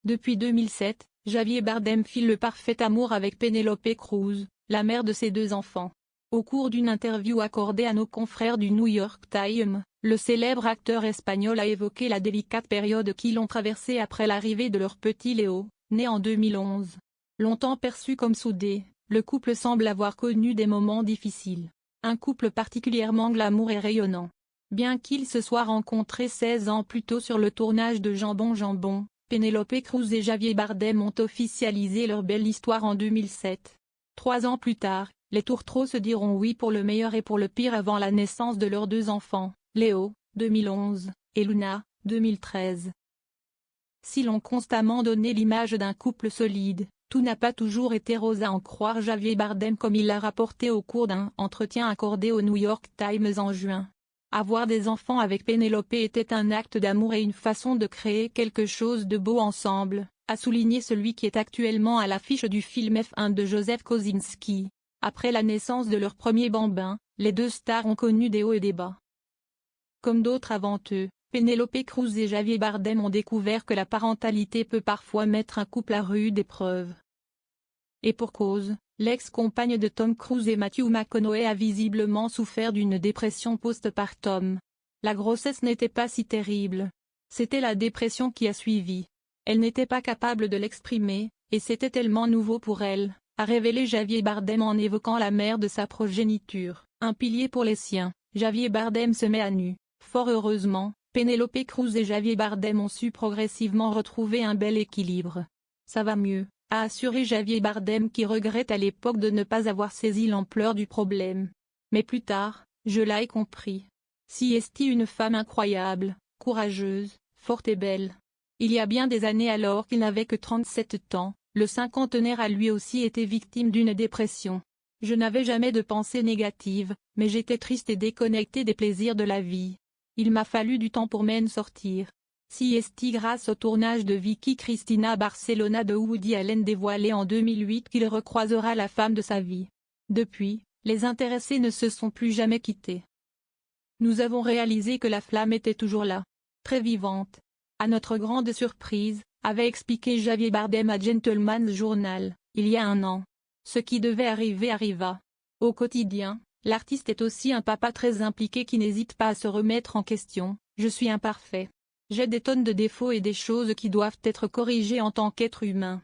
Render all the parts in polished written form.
Depuis 2007, Javier Bardem file le parfait amour avec Penélope Cruz, la mère de ses 2 enfants. Au cours d'une interview accordée à nos confrères du New York Times, le célèbre acteur espagnol a évoqué la délicate période qu'ils ont traversée après l'arrivée de leur petit Léo, né en 2011. Longtemps perçu comme soudé, le couple semble avoir connu des moments difficiles. Un couple particulièrement glamour et rayonnant. Bien qu'ils se soient rencontrés 16 ans plus tôt sur le tournage de Jambon Jambon, Penélope Cruz et Javier Bardem ont officialisé leur belle histoire en 2007. 3 ans plus tard, les tourtereaux se diront oui pour le meilleur et pour le pire avant la naissance de leurs 2 enfants, Léo, 2011, et Luna, 2013. Si l'on constamment donné l'image d'un couple solide, tout n'a pas toujours été rose à en croire Javier Bardem comme il l'a rapporté au cours d'un entretien accordé au New York Times en juin. Avoir des enfants avec Penélope était un acte d'amour et une façon de créer quelque chose de beau ensemble, a souligné celui qui est actuellement à l'affiche du film F1 de Joseph Kosinski. Après la naissance de leur premier bambin, les 2 stars ont connu des hauts et des bas. Comme d'autres avant eux, Penélope Cruz et Javier Bardem ont découvert que la parentalité peut parfois mettre un couple à rude épreuve. Et pour cause, l'ex-compagne de Tom Cruise et Matthew McConaughey a visiblement souffert d'une dépression post-partum. La grossesse n'était pas si terrible. C'était la dépression qui a suivi. Elle n'était pas capable de l'exprimer, et c'était tellement nouveau pour elle, a révélé Javier Bardem en évoquant la mère de sa progéniture. Un pilier pour les siens, Javier Bardem se met à nu. Fort heureusement, Penélope Cruz et Javier Bardem ont su progressivement retrouver un bel équilibre. Ça va mieux, a assuré Javier Bardem qui regrette à l'époque de ne pas avoir saisi l'ampleur du problème. Mais plus tard, je l'ai compris. Si est une femme incroyable, courageuse, forte et belle. Il y a bien des années alors qu'il n'avait que 37 ans, le cinquantenaire a lui aussi été victime d'une dépression. Je n'avais jamais de pensée négative, mais j'étais triste et déconnecté des plaisirs de la vie. Il m'a fallu du temps pour m'en sortir. Si est grâce au tournage de Vicky Cristina Barcelona de Woody Allen dévoilé en 2008 qu'il recroisera la femme de sa vie. Depuis, les intéressés ne se sont plus jamais quittés. Nous avons réalisé que la flamme était toujours là, très vivante. À notre grande surprise, avait expliqué Javier Bardem à Gentleman's Journal, il y a 1 an. Ce qui devait arriver arriva. Au quotidien, l'artiste est aussi un papa très impliqué qui n'hésite pas à se remettre en question. Je suis imparfait. J'ai des tonnes de défauts et des choses qui doivent être corrigées en tant qu'être humain.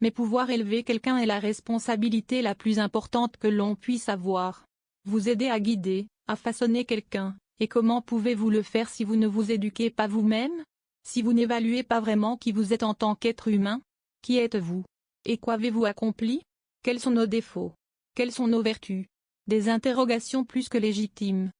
Mais pouvoir élever quelqu'un est la responsabilité la plus importante que l'on puisse avoir. Vous aider à guider, à façonner quelqu'un, et comment pouvez-vous le faire si vous ne vous éduquez pas vous-même? Si vous n'évaluez pas vraiment qui vous êtes en tant qu'être humain? Qui êtes-vous? Et qu'avez-vous accompli? Quels sont nos défauts? Quelles sont nos vertus? Des interrogations plus que légitimes.